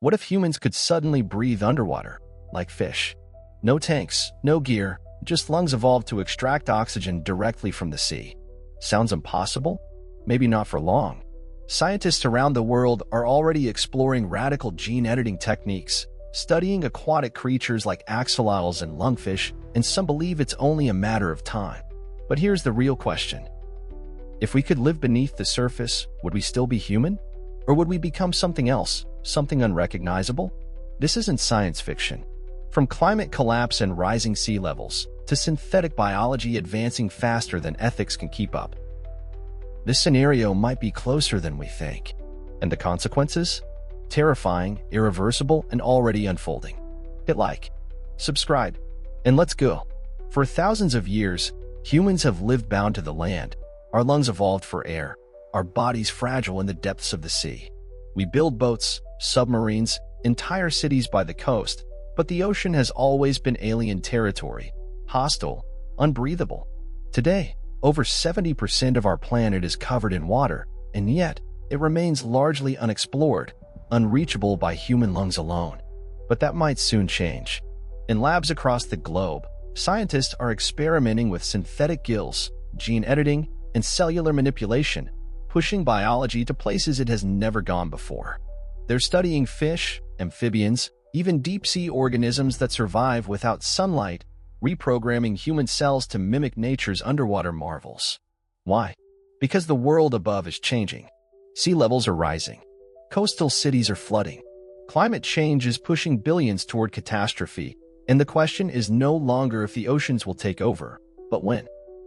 What if humans could suddenly breathe underwater, like fish? No tanks, no gear, just lungs evolved to extract oxygen directly from the sea. Sounds impossible? Maybe not for long. Scientists around the world are already exploring radical gene editing techniques, studying aquatic creatures like axolotls and lungfish, and some believe it's only a matter of time. But here's the real question. If we could live beneath the surface, would we still be human? Or would we become something else, something unrecognizable? This isn't science fiction. From climate collapse and rising sea levels, to synthetic biology advancing faster than ethics can keep up, this scenario might be closer than we think. And the consequences? Terrifying, irreversible, and already unfolding. Hit like, subscribe, and let's go. For thousands of years, humans have lived bound to the land. Our lungs evolved for air, our bodies fragile in the depths of the sea. We build boats, submarines, entire cities by the coast, but the ocean has always been alien territory, hostile, unbreathable. Today, over 70% of our planet is covered in water, and yet it remains largely unexplored, unreachable by human lungs alone. But that might soon change. In labs across the globe, scientists are experimenting with synthetic gills, gene editing, and cellular manipulation, pushing biology to places it has never gone before. They're studying fish, amphibians, even deep-sea organisms that survive without sunlight, reprogramming human cells to mimic nature's underwater marvels. Why? Because the world above is changing. Sea levels are rising. Coastal cities are flooding. Climate change is pushing billions toward catastrophe, and the question is no longer if the oceans will take over, but when.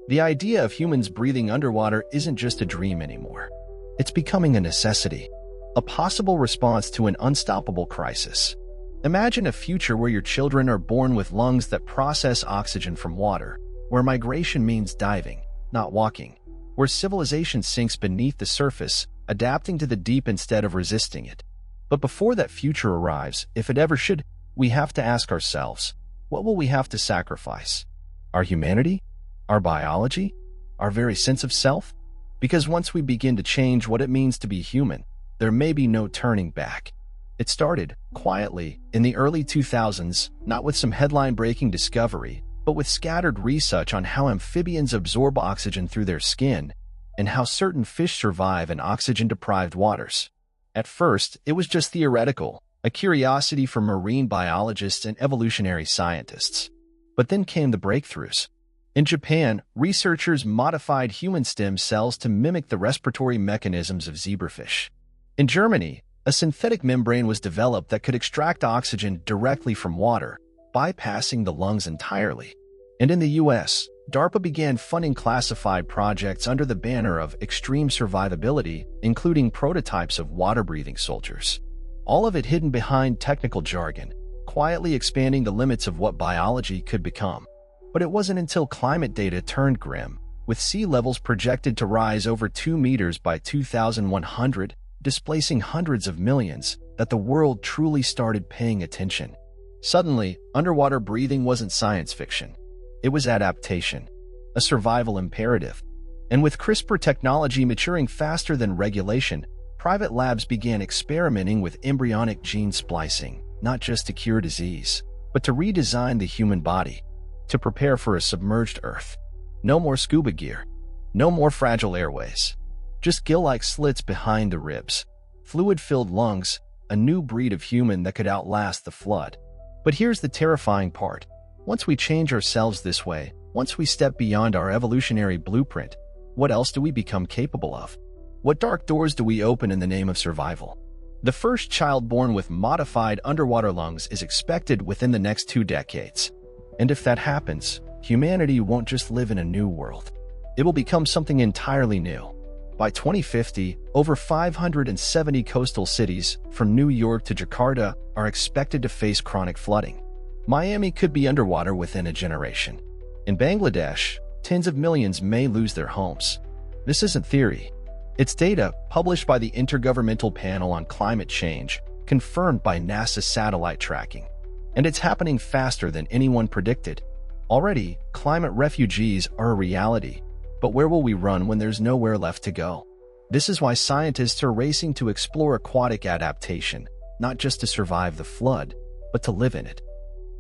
The idea of humans breathing underwater isn't just a dream anymore. It's becoming a necessity, a possible response to an unstoppable crisis. Imagine a future where your children are born with lungs that process oxygen from water, where migration means diving, not walking, where civilization sinks beneath the surface, adapting to the deep instead of resisting it. But before that future arrives, if it ever should, we have to ask ourselves, what will we have to sacrifice? Our humanity? Our biology? Our very sense of self? Because once we begin to change what it means to be human, there may be no turning back. It started, quietly, in the early 2000s, not with some headline-breaking discovery, but with scattered research on how amphibians absorb oxygen through their skin and how certain fish survive in oxygen-deprived waters. At first, it was just theoretical, a curiosity for marine biologists and evolutionary scientists. But then came the breakthroughs. In Japan, researchers modified human stem cells to mimic the respiratory mechanisms of zebrafish. In Germany, a synthetic membrane was developed that could extract oxygen directly from water, bypassing the lungs entirely. And in the US, DARPA began funding classified projects under the banner of extreme survivability, including prototypes of water-breathing soldiers. All of it hidden behind technical jargon, quietly expanding the limits of what biology could become. But it wasn't until climate data turned grim, with sea levels projected to rise over 2 meters by 2100, displacing hundreds of millions, that the world truly started paying attention. Suddenly, underwater breathing wasn't science fiction. It was adaptation, a survival imperative. And with CRISPR technology maturing faster than regulation, private labs began experimenting with embryonic gene splicing, not just to cure disease, but to redesign the human body, to prepare for a submerged Earth. No more scuba gear, no more fragile airways. Just gill-like slits behind the ribs, fluid-filled lungs, a new breed of human that could outlast the flood. But here's the terrifying part. Once we change ourselves this way, once we step beyond our evolutionary blueprint, what else do we become capable of? What dark doors do we open in the name of survival? The first child born with modified underwater lungs is expected within the next 2 decades. And if that happens, humanity won't just live in a new world. It will become something entirely new. By 2050, over 570 coastal cities, from New York to Jakarta, are expected to face chronic flooding. Miami could be underwater within a generation. In Bangladesh, tens of millions may lose their homes. This isn't theory. It's data published by the Intergovernmental Panel on Climate Change, confirmed by NASA satellite tracking. And it's happening faster than anyone predicted. Already, climate refugees are a reality. But where will we run when there's nowhere left to go? This is why scientists are racing to explore aquatic adaptation, not just to survive the flood, but to live in it.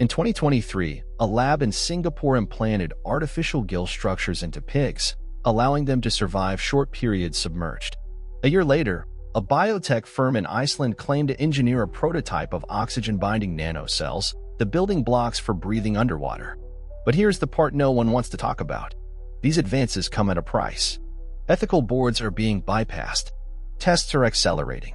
In 2023, a lab in Singapore implanted artificial gill structures into pigs, allowing them to survive short periods submerged. A year later, a biotech firm in Iceland claimed to engineer a prototype of oxygen-binding nanocells, the building blocks for breathing underwater. But here's the part no one wants to talk about. These advances come at a price. Ethical boards are being bypassed. Tests are accelerating.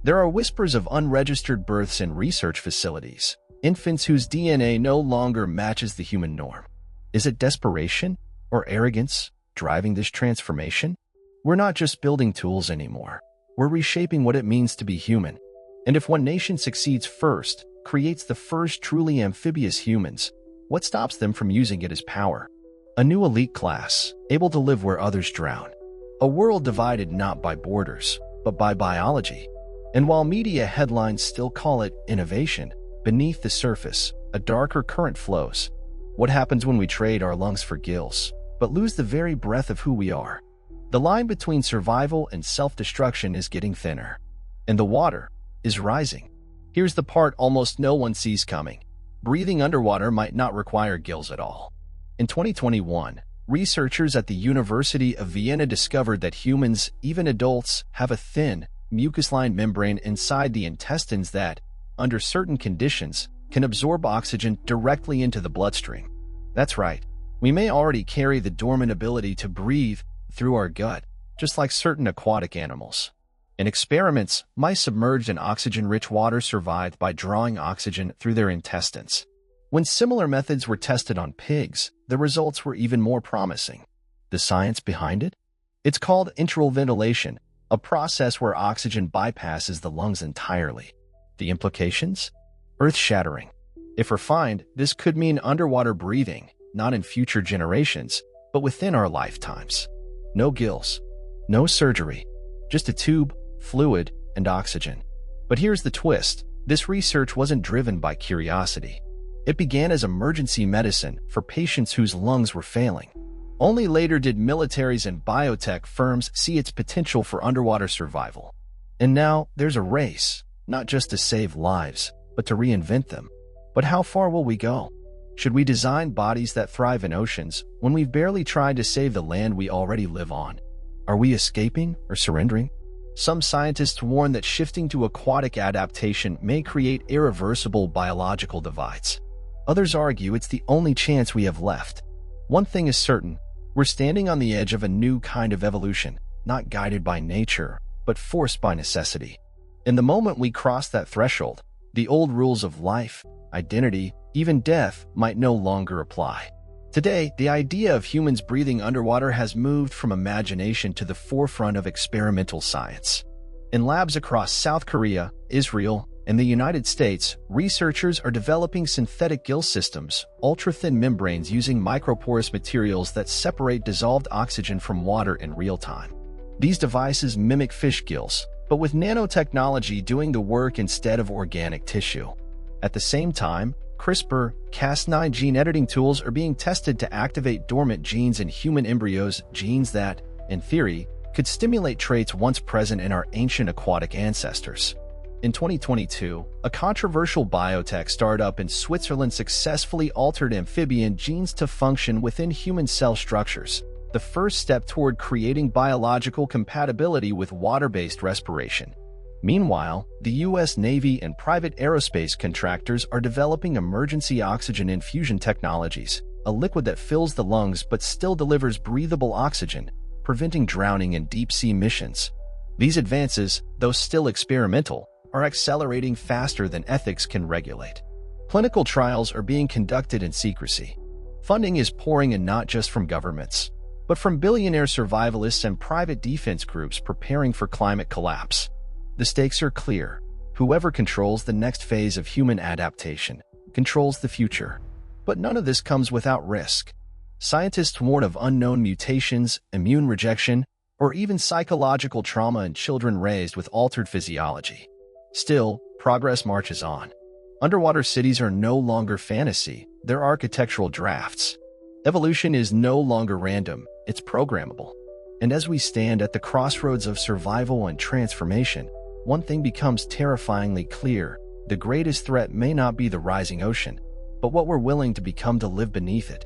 There are whispers of unregistered births in research facilities, infants whose DNA no longer matches the human norm. Is it desperation or arrogance driving this transformation? We're not just building tools anymore. We're reshaping what it means to be human. And if one nation succeeds first, creates the first truly amphibious humans, what stops them from using it as power? A new elite class, able to live where others drown. A world divided not by borders, but by biology. And while media headlines still call it innovation, beneath the surface, a darker current flows. What happens when we trade our lungs for gills, but lose the very breath of who we are? The line between survival and self-destruction is getting thinner, and the water is rising. Here's the part almost no one sees coming. Breathing underwater might not require gills at all. In 2021, researchers at the University of Vienna discovered that humans, even adults, have a thin, mucus-lined membrane inside the intestines that, under certain conditions, can absorb oxygen directly into the bloodstream. That's right, we may already carry the dormant ability to breathe through our gut, just like certain aquatic animals. In experiments, mice submerged in oxygen-rich water survived by drawing oxygen through their intestines. When similar methods were tested on pigs, the results were even more promising. The science behind it? It's called enteral ventilation, a process where oxygen bypasses the lungs entirely. The implications? Earth-shattering. If refined, this could mean underwater breathing, not in future generations, but within our lifetimes. No gills, no surgery, just a tube, fluid, and oxygen. But here's the twist. This research wasn't driven by curiosity. It began as emergency medicine for patients whose lungs were failing. Only later did militaries and biotech firms see its potential for underwater survival. And now there's a race, not just to save lives, but to reinvent them. But how far will we go? Should we design bodies that thrive in oceans when we've barely tried to save the land we already live on? Are we escaping or surrendering? Some scientists warn that shifting to aquatic adaptation may create irreversible biological divides. Others argue it's the only chance we have left. One thing is certain, we're standing on the edge of a new kind of evolution, not guided by nature, but forced by necessity. In the moment we cross that threshold, the old rules of life, identity, even death might no longer apply. Today, the idea of humans breathing underwater has moved from imagination to the forefront of experimental science. In labs across South Korea, Israel, and the United States, researchers are developing synthetic gill systems, ultra-thin membranes using microporous materials that separate dissolved oxygen from water in real time. These devices mimic fish gills, but with nanotechnology doing the work instead of organic tissue. At the same time, CRISPR, Cas9 gene editing tools are being tested to activate dormant genes in human embryos, genes that, in theory, could stimulate traits once present in our ancient aquatic ancestors. In 2022, a controversial biotech startup in Switzerland successfully altered amphibian genes to function within human cell structures, the first step toward creating biological compatibility with water-based respiration. Meanwhile, the U.S. Navy and private aerospace contractors are developing emergency oxygen infusion technologies, a liquid that fills the lungs but still delivers breathable oxygen, preventing drowning in deep-sea missions. These advances, though still experimental, are accelerating faster than ethics can regulate. Clinical trials are being conducted in secrecy. Funding is pouring in not just from governments, but from billionaire survivalists and private defense groups preparing for climate collapse. The stakes are clear. Whoever controls the next phase of human adaptation controls the future. But none of this comes without risk. Scientists warn of unknown mutations, immune rejection, or even psychological trauma in children raised with altered physiology. Still, progress marches on. Underwater cities are no longer fantasy, they're architectural drafts. Evolution is no longer random, it's programmable. And as we stand at the crossroads of survival and transformation, one thing becomes terrifyingly clear: the greatest threat may not be the rising ocean, but what we're willing to become to live beneath it.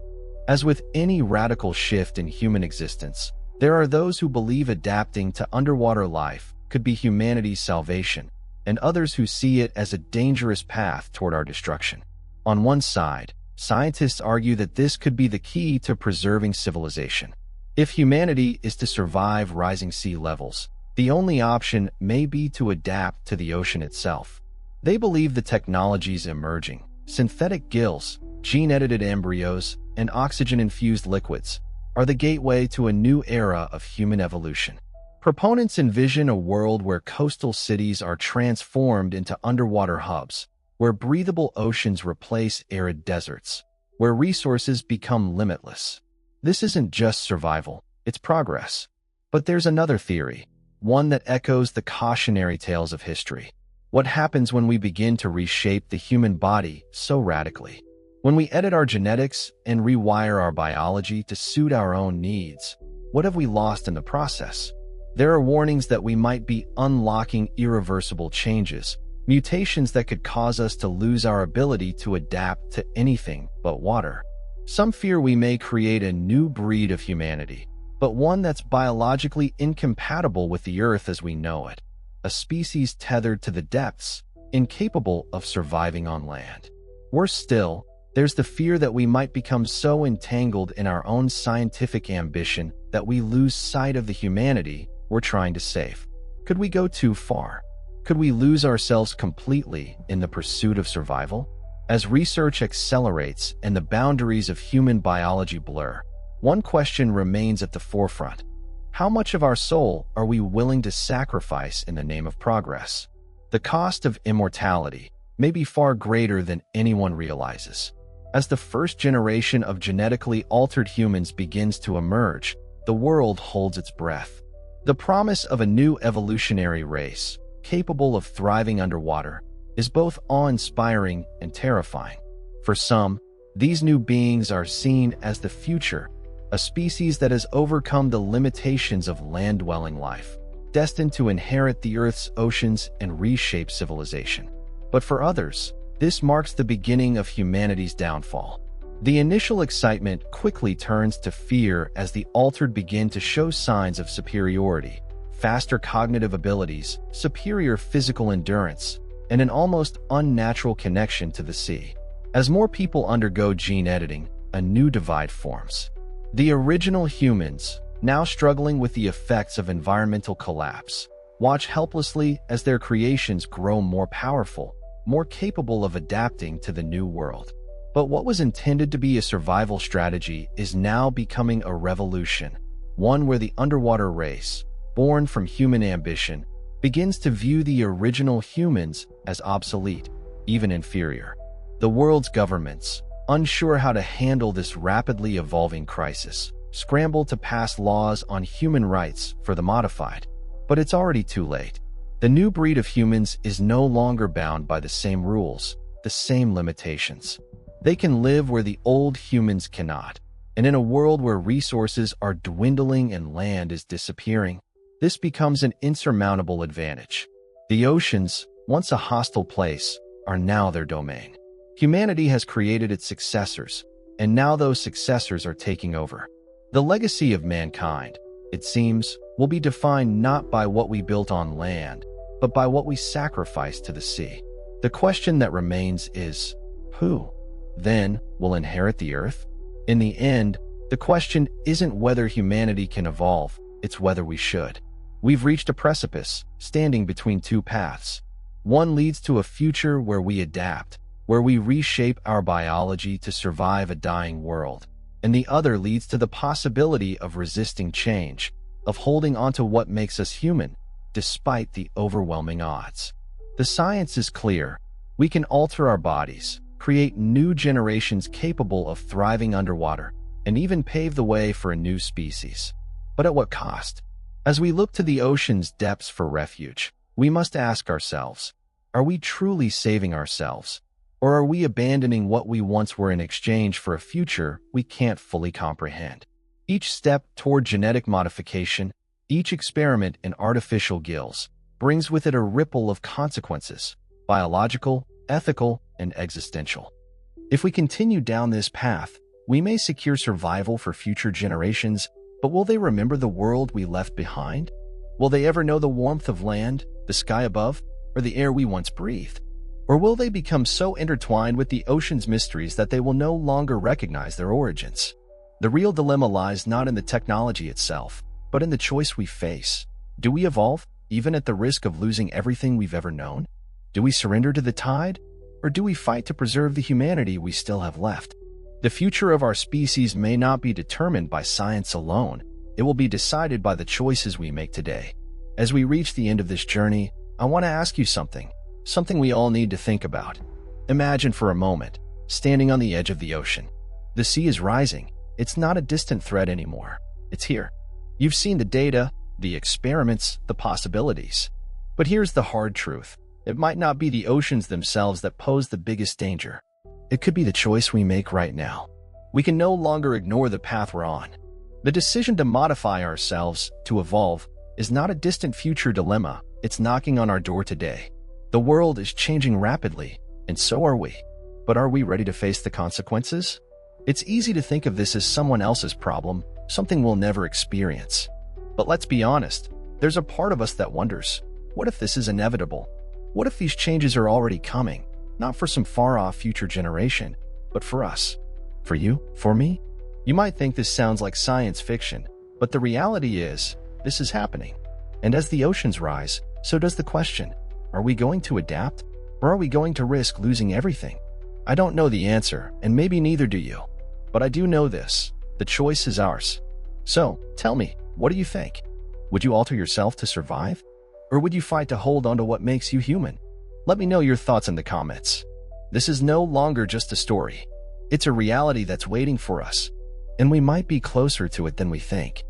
As with any radical shift in human existence, there are those who believe adapting to underwater life could be humanity's salvation, and others who see it as a dangerous path toward our destruction. On one side, scientists argue that this could be the key to preserving civilization. If humanity is to survive rising sea levels, the only option may be to adapt to the ocean itself. They believe the technologies emerging, synthetic gills, gene-edited embryos, and oxygen-infused liquids, are the gateway to a new era of human evolution. Proponents envision a world where coastal cities are transformed into underwater hubs, where breathable oceans replace arid deserts, where resources become limitless. This isn't just survival, it's progress. But there's another theory, one that echoes the cautionary tales of history. What happens when we begin to reshape the human body so radically? When we edit our genetics and rewire our biology to suit our own needs, what have we lost in the process? There are warnings that we might be unlocking irreversible changes, mutations that could cause us to lose our ability to adapt to anything but water. Some fear we may create a new breed of humanity, but one that's biologically incompatible with the Earth as we know it, a species tethered to the depths, incapable of surviving on land. Worse still, there's the fear that we might become so entangled in our own scientific ambition that we lose sight of the humanity we're trying to save. Could we go too far? Could we lose ourselves completely in the pursuit of survival? As research accelerates and the boundaries of human biology blur, one question remains at the forefront. How much of our soul are we willing to sacrifice in the name of progress? The cost of immortality may be far greater than anyone realizes. As the first generation of genetically altered humans begins to emerge, the world holds its breath. The promise of a new evolutionary race, capable of thriving underwater, is both awe-inspiring and terrifying. For some, these new beings are seen as the future, a species that has overcome the limitations of land-dwelling life, destined to inherit the Earth's oceans and reshape civilization. But for others, this marks the beginning of humanity's downfall. The initial excitement quickly turns to fear as the altered begin to show signs of superiority, faster cognitive abilities, superior physical endurance, and an almost unnatural connection to the sea. As more people undergo gene editing, a new divide forms. The original humans, now struggling with the effects of environmental collapse, watch helplessly as their creations grow more powerful, more capable of adapting to the new world. But what was intended to be a survival strategy is now becoming a revolution, one where the underwater race, born from human ambition, begins to view the original humans as obsolete, even inferior. The world's governments, unsure how to handle this rapidly evolving crisis, scramble to pass laws on human rights for the modified. But it's already too late. The new breed of humans is no longer bound by the same rules, the same limitations. They can live where the old humans cannot, and in a world where resources are dwindling and land is disappearing, this becomes an insurmountable advantage. The oceans, once a hostile place, are now their domain. Humanity has created its successors, and now those successors are taking over. The legacy of mankind, it seems, will be defined not by what we built on land, but by what we sacrificed to the sea. The question that remains is, who, then, will inherit the Earth? In the end, the question isn't whether humanity can evolve, it's whether we should. We've reached a precipice, standing between two paths. One leads to a future where we adapt, where we reshape our biology to survive a dying world, and the other leads to the possibility of resisting change, of holding onto what makes us human, despite the overwhelming odds. The science is clear. We can alter our bodies, create new generations capable of thriving underwater, and even pave the way for a new species. But at what cost? As we look to the ocean's depths for refuge, we must ask ourselves, are we truly saving ourselves? Or are we abandoning what we once were in exchange for a future we can't fully comprehend? Each step toward genetic modification, each experiment in artificial gills, brings with it a ripple of consequences, biological, ethical, and existential. If we continue down this path, we may secure survival for future generations, but will they remember the world we left behind? Will they ever know the warmth of land, the sky above, or the air we once breathed? Or will they become so intertwined with the ocean's mysteries that they will no longer recognize their origins? The real dilemma lies not in the technology itself, but in the choice we face. Do we evolve, even at the risk of losing everything we've ever known? Do we surrender to the tide, or do we fight to preserve the humanity we still have left? The future of our species may not be determined by science alone. It will be decided by the choices we make today. As we reach the end of this journey, I want to ask you something we all need to think about. Imagine for a moment, standing on the edge of the ocean. The sea is rising. It's not a distant threat anymore. It's here. You've seen the data, the experiments, the possibilities. But here's the hard truth. It might not be the oceans themselves that pose the biggest danger. It could be the choice we make right now. We can no longer ignore the path we're on. The decision to modify ourselves, to evolve, is not a distant future dilemma. It's knocking on our door today. The world is changing rapidly, and so are we. But are we ready to face the consequences? It's easy to think of this as someone else's problem, something we'll never experience. But let's be honest, there's a part of us that wonders, what if this is inevitable? What if these changes are already coming, not for some far-off future generation, but for us? For you? For me? You might think this sounds like science fiction, but the reality is, this is happening. And as the oceans rise, so does the question, are we going to adapt, or are we going to risk losing everything? I don't know the answer, and maybe neither do you. But I do know this, the choice is ours. So, tell me, what do you think? Would you alter yourself to survive? Or would you fight to hold on to what makes you human? Let me know your thoughts in the comments. This is no longer just a story. It's a reality that's waiting for us, and we might be closer to it than we think.